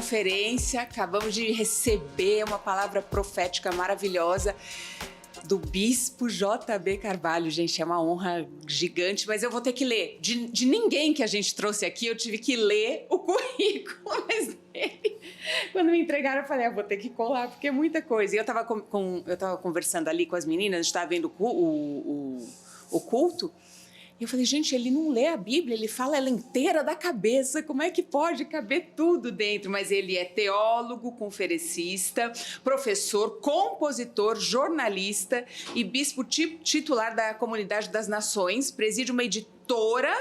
conferência, acabamos de receber uma palavra profética maravilhosa do Bispo J.B. Carvalho. Gente, é uma honra gigante, mas eu vou ter que ler. De ninguém que a gente trouxe aqui, eu tive que ler o currículo, mas dele, quando me entregaram, eu falei, vou ter que colar, porque é muita coisa. E eu tava conversando ali com as meninas, a gente tava vendo o culto, e eu falei, gente, ele não lê a Bíblia, ele fala ela inteira da cabeça, como é que pode caber tudo dentro? Mas ele é teólogo, conferencista, professor, compositor, jornalista e bispo titular da Comunidade das Nações, preside uma editora,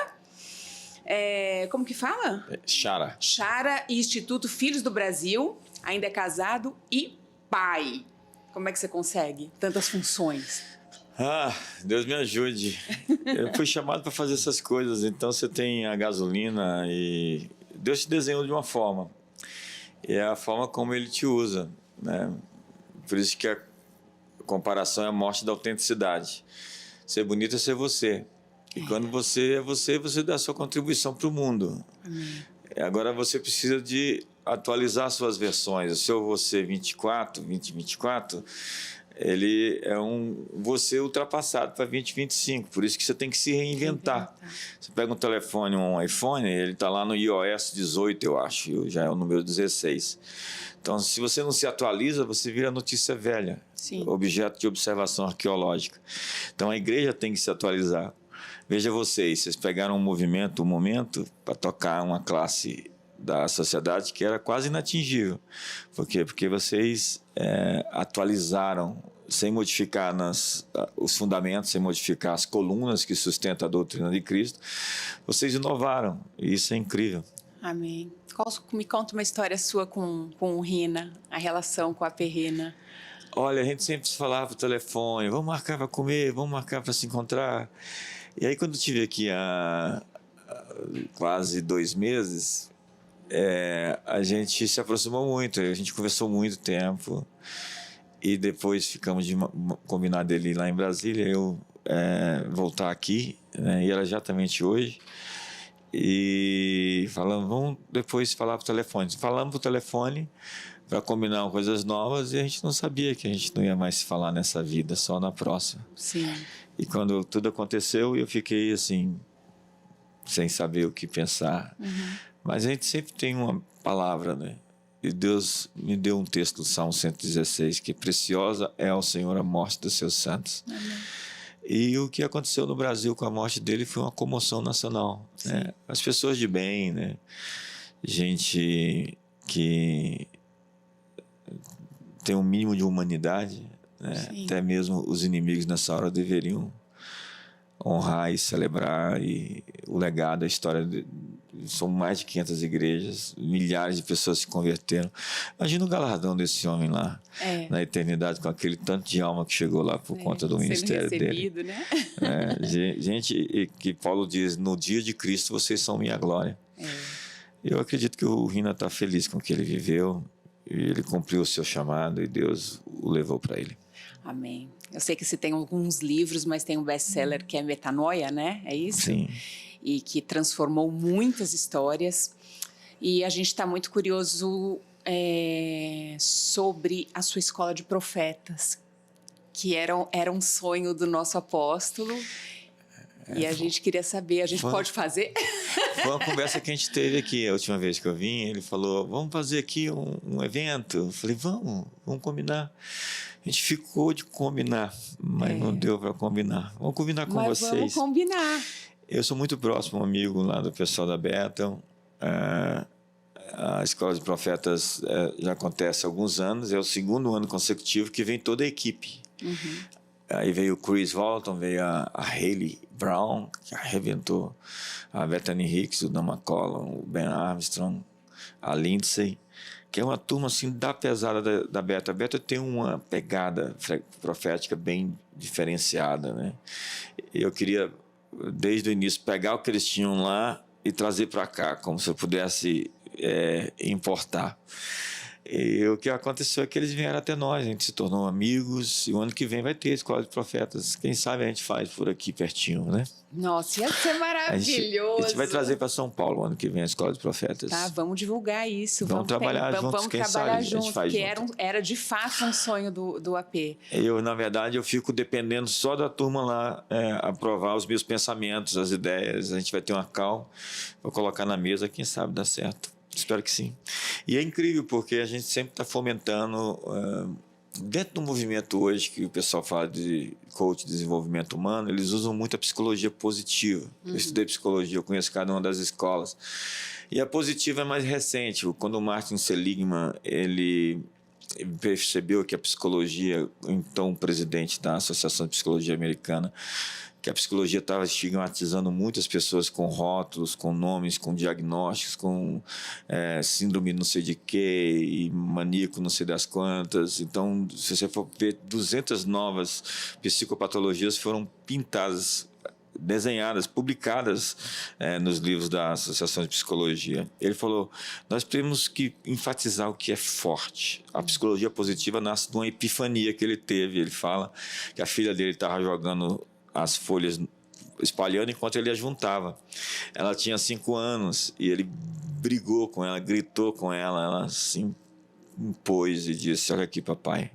como que fala? Chara. Chara e Instituto Filhos do Brasil, ainda é casado e pai. Como é que você consegue tantas funções? Deus me ajude. Eu fui chamado para fazer essas coisas, então você tem a gasolina e Deus te desenhou de uma forma. E é a forma como Ele te usa, né? Por isso que a comparação é a morte da autenticidade. Ser bonito é ser você. E quando você é você, você dá a sua contribuição para o mundo. Amém. Agora você precisa de atualizar suas versões. O seu você 2024, ele é um você ultrapassado para 2025, por isso que você tem que se reinventar. Você pega um telefone, um iPhone, ele está lá no iOS 18, eu acho, já é o número 16. Então, se você não se atualiza, você vira notícia velha, Sim. Objeto de observação arqueológica. Então, a igreja tem que se atualizar. Veja vocês pegaram um momento para tocar uma classe da sociedade que era quase inatingível. Por quê? Porque vocês atualizaram, sem modificar os fundamentos, sem modificar as colunas que sustentam a doutrina de Cristo, vocês inovaram, e isso é incrível. Amém. Me conta uma história sua com o Rina, a relação com a Perrina. Olha, a gente sempre falava por telefone, vamos marcar para comer, vamos marcar para se encontrar. E aí, quando eu estive aqui há quase 2 meses, a gente se aproximou muito, a gente conversou muito tempo, e depois ficamos de combinar dele ir lá em Brasília, eu voltar aqui, né, e era exatamente hoje, e falamos, vamos depois falar por telefone. Falamos por telefone para combinar coisas novas, e a gente não sabia que a gente não ia mais se falar nessa vida, só na próxima. Sim. E quando tudo aconteceu, eu fiquei assim, sem saber o que pensar. Uhum. Mas a gente sempre tem uma palavra, né? E Deus me deu um texto do Salmo 116, que preciosa é ao Senhor a morte dos seus santos. Amém. E o que aconteceu no Brasil com a morte dele foi uma comoção nacional, né? As pessoas de bem, né? Gente que tem um mínimo de humanidade, né? Até mesmo os inimigos nessa hora deveriam honrar e celebrar o legado, a história. São mais de 500 igrejas, milhares de pessoas se converteram. Imagina o galardão desse homem lá, na eternidade, com aquele tanto de alma que chegou lá por conta do ministério recebido, dele. Né? Gente, que Paulo diz, no dia de Cristo vocês são minha glória. Eu acredito que o Rina está feliz com o que ele viveu, e ele cumpriu o seu chamado e Deus o levou para ele. Amém. Eu sei que você tem alguns livros, mas tem um best-seller que é Metanoia, né? É isso? Sim. E que transformou muitas histórias. E a gente está muito curioso sobre a sua escola de profetas, que era um sonho do nosso apóstolo. E a gente queria saber, a gente pode fazer? Foi uma conversa que a gente teve aqui a última vez que eu vim. Ele falou, vamos fazer aqui um evento. Eu falei, vamos combinar. A gente ficou de combinar, mas não deu para combinar. Vamos combinar com vocês. Vamos combinar. Eu sou muito próximo, amigo lá do pessoal da Bethel. A Escola de Profetas já acontece há alguns anos. É o 2º ano consecutivo que vem toda a equipe. Uhum. Aí veio o Chris Walton, veio a Hayley Brown, que arrebentou, a Bethany Hicks, o Dan McCollum, o Ben Armstrong, a Lindsay, que é uma turma assim da pesada da Bethel. A Bethel tem uma pegada profética bem diferenciada, né? Eu queria, desde o início, pegar o que eles tinham lá e trazer para cá, como se eu pudesse importar. E o que aconteceu é que eles vieram até nós, a gente se tornou amigos, e o ano que vem vai ter Escola de Profetas. Quem sabe a gente faz por aqui pertinho, né? Nossa, ia ser maravilhoso. A gente vai trazer para São Paulo o ano que vem a Escola de Profetas. Tá, vamos divulgar isso. Vamos trabalhar juntos, vamos quem trabalhar sabe juntos, a gente faz porque era de fato um sonho do AP. Na verdade, eu fico dependendo só da turma lá aprovar os meus pensamentos, as ideias. A gente vai ter uma call, vou colocar na mesa, quem sabe dá certo. Espero que sim. E é incrível, porque a gente sempre está fomentando, dentro do movimento hoje, que o pessoal fala de coach de desenvolvimento humano, eles usam muito a psicologia positiva. Eu estudei psicologia, eu conheço cada uma das escolas. E a positiva é mais recente. Quando o Martin Seligman, ele percebeu que a psicologia, então o presidente da Associação de Psicologia Americana, que a psicologia estava estigmatizando muitas pessoas com rótulos, com nomes, com diagnósticos, com síndrome não sei de quê, e maníaco não sei das quantas. Então, se você for ver, 200 novas psicopatologias foram pintadas, desenhadas, publicadas nos livros da Associação de Psicologia. Ele falou, nós temos que enfatizar o que é forte. A psicologia positiva nasce de uma epifania que ele teve. Ele fala que a filha dele estava jogando as folhas, espalhando enquanto ele as juntava. Ela tinha 5 anos e ele brigou com ela, gritou com ela, ela se impôs e disse, olha aqui, papai,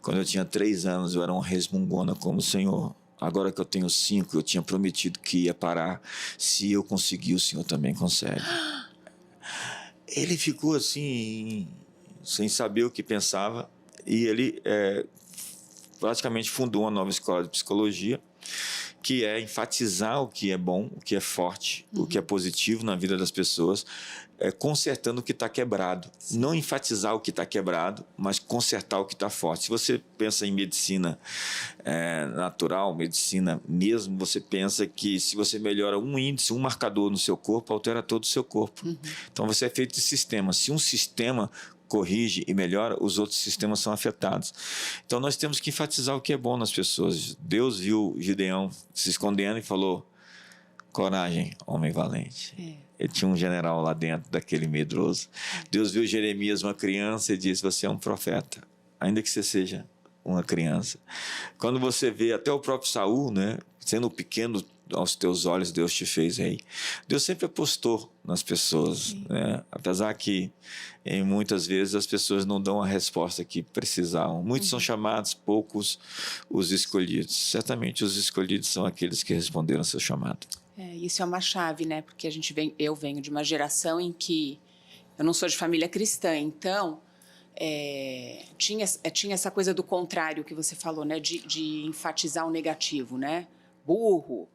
quando eu tinha 3 anos eu era uma resmungona como o senhor. Agora que eu tenho 5, eu tinha prometido que ia parar. Se eu conseguir, o senhor também consegue. Ele ficou assim, sem saber o que pensava, e ele praticamente fundou uma nova escola de psicologia, que é enfatizar o que é bom, o que é forte, o que é positivo na vida das pessoas, consertando o que está quebrado. Não enfatizar o que está quebrado, mas consertar o que está forte. Se você pensa em medicina natural, medicina mesmo, você pensa que se você melhora um índice, um marcador no seu corpo, altera todo o seu corpo. Então você é feito de sistema. Se um sistema corrige e melhora, os outros sistemas são afetados. Então nós temos que enfatizar o que é bom nas pessoas. Deus viu Gideão se escondendo e falou, coragem, homem valente. Ele tinha um general lá dentro daquele medroso. Deus viu Jeremias, uma criança, e disse, você é um profeta, ainda que você seja uma criança. Quando você vê até o próprio Saul, né, sendo pequeno aos teus olhos, Deus te fez rei. Deus sempre apostou nas pessoas, né? Apesar que muitas vezes as pessoas não dão a resposta que precisavam. Muitos são chamados, poucos os escolhidos. Certamente os escolhidos são aqueles que responderam ao seu chamado. Isso é uma chave, né? Porque eu venho de uma geração em que eu não sou de família cristã, então tinha essa coisa do contrário que você falou, né? De enfatizar o negativo, né? Burro,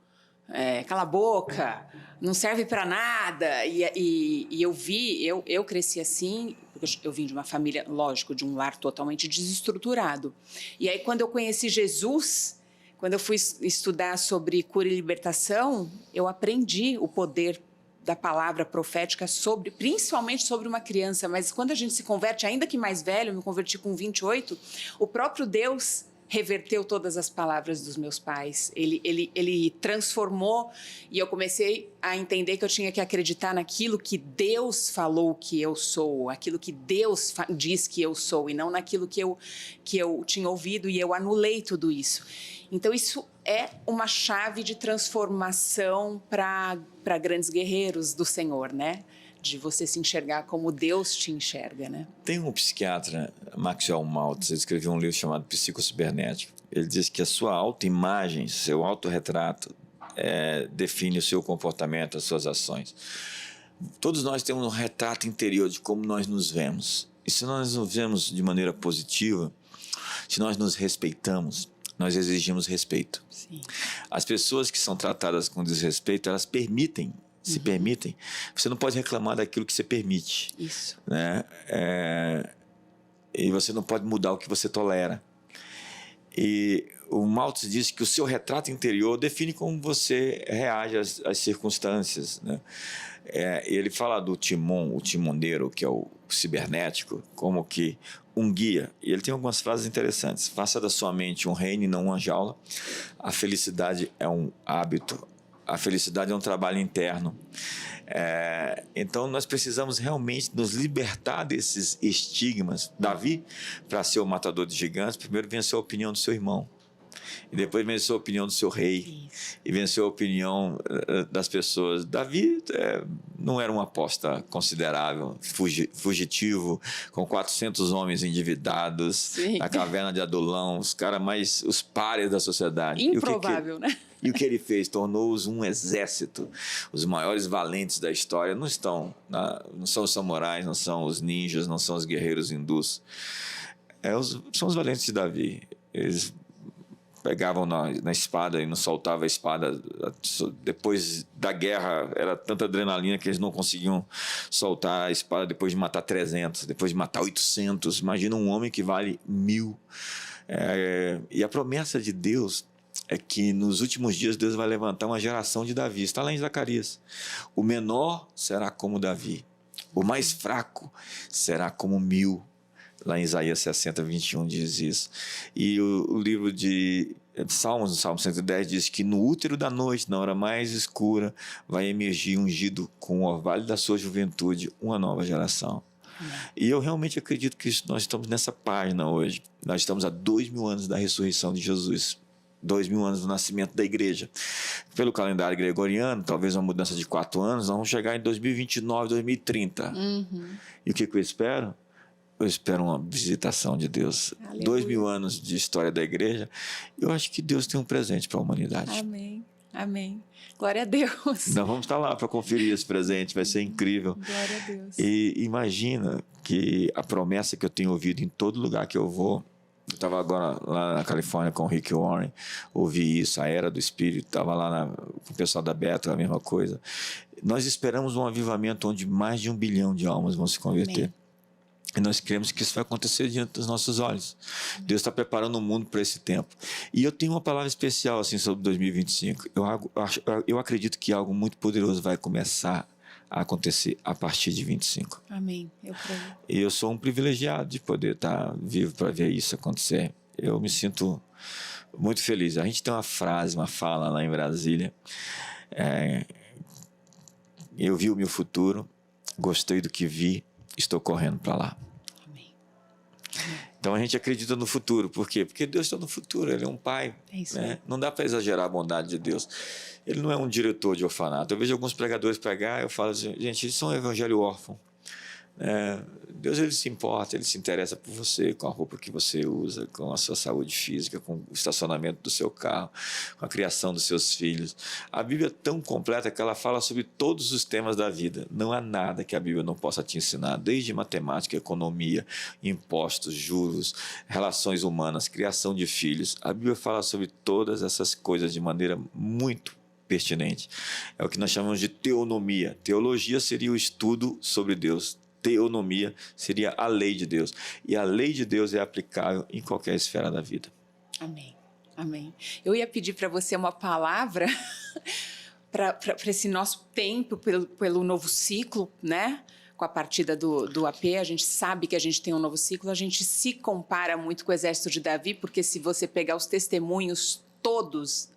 cala a boca, não serve para nada. E eu cresci assim, porque eu vim de uma família, lógico, de um lar totalmente desestruturado. E aí, quando eu conheci Jesus, quando eu fui estudar sobre cura e libertação, eu aprendi o poder da palavra profética, principalmente sobre uma criança. Mas quando a gente se converte, ainda que mais velho, eu me converti com 28, o próprio Deus reverteu todas as palavras dos meus pais. Ele transformou, e eu comecei a entender que eu tinha que acreditar naquilo que Deus falou que eu sou, aquilo que Deus diz que eu sou, e não naquilo que eu tinha ouvido, e eu anulei tudo isso. Então, isso é uma chave de transformação para grandes guerreiros do Senhor, né? De você se enxergar como Deus te enxerga, né? Tem um psiquiatra, Maxwell Maltz, ele escreveu um livro chamado Psicocibernético. Ele diz que a sua autoimagem, seu autorretrato, define o seu comportamento, as suas ações. Todos nós temos um retrato interior de como nós nos vemos. E se nós nos vemos de maneira positiva, se nós nos respeitamos, nós exigimos respeito. Sim. As pessoas que são tratadas com desrespeito, elas permitem, se permitem. Você não pode reclamar daquilo que você permite. Isso. Né? E você não pode mudar o que você tolera. E o Maltz diz que o seu retrato interior define como você reage às circunstâncias. Né? Ele fala do timon, o timoneiro, que é o cibernético, como que um guia. E ele tem algumas frases interessantes. Faça da sua mente um reino e não uma jaula. A felicidade é um hábito. A felicidade é um trabalho interno. Então, nós precisamos realmente nos libertar desses estigmas. Davi, para ser o matador de gigantes, primeiro venceu a opinião do seu irmão. E depois venceu a opinião do seu rei. Isso. E venceu a opinião das pessoas. Davi não era uma aposta considerável, fugitivo, com 400 homens endividados, Sim. na caverna de Adulão, os párias da sociedade. Improvável, né? E o que ele fez? Tornou-os um exército. Os maiores valentes da história não são os samurais, não são os ninjas, não são os guerreiros hindus. São os valentes de Davi. Eles pegavam na espada e não soltavam a espada. Depois da guerra, era tanta adrenalina que eles não conseguiam soltar a espada depois de matar 300, depois de matar 800. Imagina um homem que vale 1000. E a promessa de Deus é que nos últimos dias Deus vai levantar uma geração de Davi. Está lá em Zacarias. O menor será como Davi. O mais fraco será como 1000. Lá em Isaías 60, 21 diz isso. E o livro de Salmos, no Salmo 110, diz que no útero da noite, na hora mais escura, vai emergir ungido com o orvalho da sua juventude uma nova geração. E eu realmente acredito que nós estamos nessa página hoje. Nós estamos há 2000 anos da ressurreição de Jesus. 2000 anos do nascimento da igreja. Pelo calendário gregoriano, talvez uma mudança de 4 anos, nós vamos chegar em 2029, 2030. E o que eu espero? Eu espero uma visitação de Deus. Aleluia. 2000 anos de história da igreja. Eu acho que Deus tem um presente para a humanidade. Amém. Amém. Glória a Deus. Nós vamos estar lá para conferir esse presente. Vai ser incrível. Glória a Deus. E imagina que a promessa que eu tenho ouvido em todo lugar que eu vou. Eu estava agora lá na Califórnia com o Rick Warren. Ouvi isso, a Era do Espírito. Estava lá com o pessoal da Bethel, a mesma coisa. Nós esperamos um avivamento onde mais de 1 bilhão de almas vão se converter. Amém. E nós cremos que isso vai acontecer diante dos nossos olhos. Deus está preparando o mundo para esse tempo. E eu tenho uma palavra especial assim, sobre 2025. Eu acredito que algo muito poderoso vai começar a acontecer a partir de 25. Amém. Eu creio. E eu sou um privilegiado de poder estar vivo para ver isso acontecer. Eu me sinto muito feliz. A gente tem uma frase, uma fala lá em Brasília. Eu vi o meu futuro, gostei do que vi, estou correndo para lá. Amém. Então a gente acredita no futuro. Por quê? Porque Deus está no futuro. Ele é um pai. É isso, né? Não dá para exagerar a bondade de Deus. Ele não é um diretor de orfanato. Eu vejo alguns pregadores pregar, eu falo assim, gente, isso é um evangelho órfão. Deus, ele se importa, ele se interessa por você, com a roupa que você usa, com a sua saúde física, com o estacionamento do seu carro, com a criação dos seus filhos. A Bíblia é tão completa que ela fala sobre todos os temas da vida. Não há nada que a Bíblia não possa te ensinar, desde matemática, economia, impostos, juros, relações humanas, criação de filhos. A Bíblia fala sobre todas essas coisas de maneira muito pertinente. É o que nós chamamos de teonomia. Teologia seria o estudo sobre Deus. Teonomia seria a lei de Deus. E a lei de Deus é aplicável em qualquer esfera da vida. Amém. Amém. Eu ia pedir para você uma palavra para esse nosso tempo, pelo novo ciclo, né? Com a partida do AP, a gente sabe que a gente tem um novo ciclo, a gente se compara muito com o exército de Davi, porque se você pegar os testemunhos todos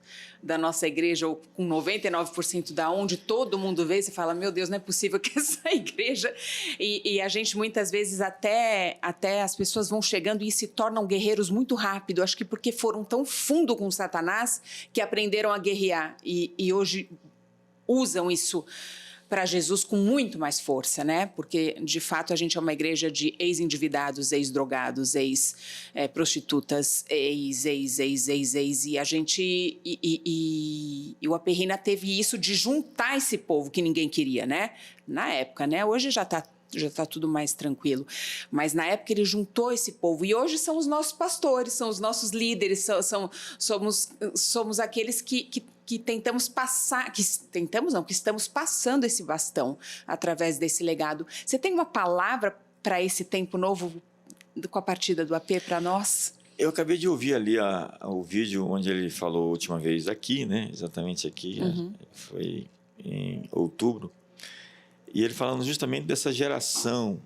da nossa igreja, ou com 99% da onde todo mundo vê, você fala, meu Deus, não é possível que essa igreja... E a gente, muitas vezes, até as pessoas vão chegando e se tornam guerreiros muito rápido, acho que porque foram tão fundo com Satanás que aprenderam a guerrear e hoje usam isso para Jesus com muito mais força, né? Porque, de fato, a gente é uma igreja de ex-endividados, ex-drogados, ex-prostitutas, e a gente... E o Aperrina teve isso de juntar esse povo que ninguém queria, né? Na época, né? Hoje já está tudo mais tranquilo. Mas, na época, ele juntou esse povo. E hoje são os nossos pastores, são os nossos líderes, somos aqueles que tentamos passar, que estamos passando esse bastão através desse legado. Você tem uma palavra para esse tempo novo com a partida do AP para nós? Eu acabei de ouvir ali o vídeo onde ele falou a última vez aqui, né? Exatamente aqui, foi em outubro. E ele falando justamente dessa geração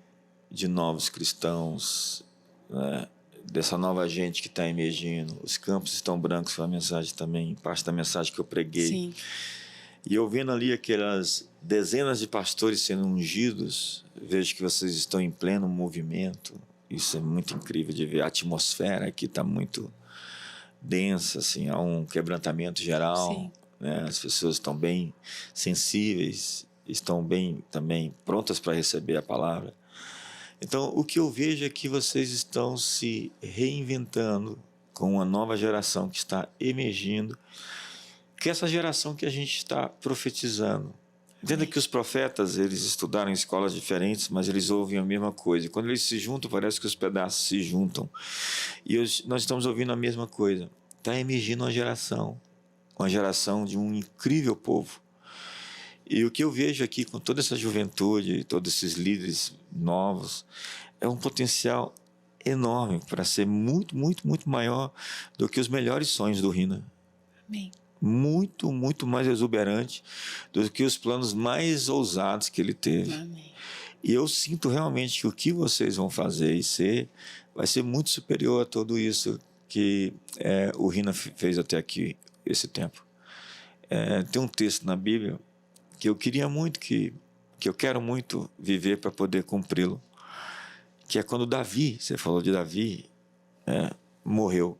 de novos cristãos, né? Dessa nova gente que está emergindo. Os campos estão brancos, foi a mensagem também, parte da mensagem que eu preguei. Sim. E eu vendo ali aquelas dezenas de pastores sendo ungidos, vejo que vocês estão em pleno movimento. Isso é muito incrível de ver. A atmosfera aqui está muito densa, assim, há um quebrantamento geral. Sim. Né? As pessoas estão bem sensíveis, estão bem também prontas para receber a palavra. Então, o que eu vejo é que vocês estão se reinventando com uma nova geração que está emergindo, que é essa geração que a gente está profetizando. Entenda que os profetas, eles estudaram em escolas diferentes, mas eles ouvem a mesma coisa. E quando eles se juntam, parece que os pedaços se juntam. E nós estamos ouvindo a mesma coisa. Está emergindo uma geração de um incrível povo. E o que eu vejo aqui com toda essa juventude, todos esses líderes novos, é um potencial enorme para ser muito, muito, muito maior do que os melhores sonhos do Rina. Amém. Muito, muito mais exuberante do que os planos mais ousados que ele teve. Amém. E eu sinto realmente que o que vocês vão fazer e ser vai ser muito superior a tudo isso que o Rina fez até aqui, esse tempo. Tem um texto na Bíblia que eu queria muito, que eu quero muito viver para poder cumpri-lo, que é quando Davi, você falou de Davi, morreu.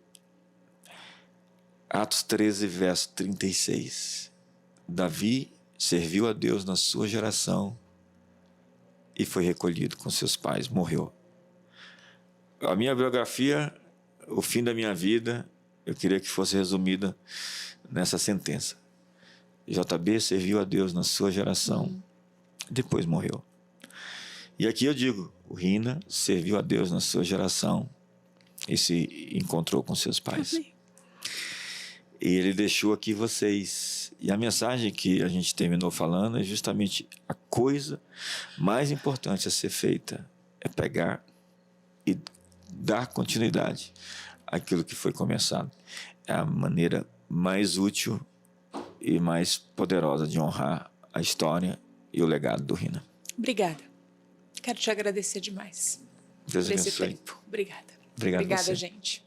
Atos 13, verso 36. Davi serviu a Deus na sua geração e foi recolhido com seus pais, morreu. A minha biografia, o fim da minha vida, eu queria que fosse resumida nessa sentença. JB serviu a Deus na sua geração, depois morreu. E aqui eu digo, o Rina serviu a Deus na sua geração e se encontrou com seus pais. Amém. E ele deixou aqui vocês. E a mensagem que a gente terminou falando é justamente a coisa mais importante a ser feita é pegar e dar continuidade àquilo que foi começado. É a maneira mais útil e mais poderosa de honrar a história e o legado do Rina. Obrigada. Quero te agradecer demais Deus por esse abençoe. tempo. Obrigada. Obrigado a Obrigada, você. gente.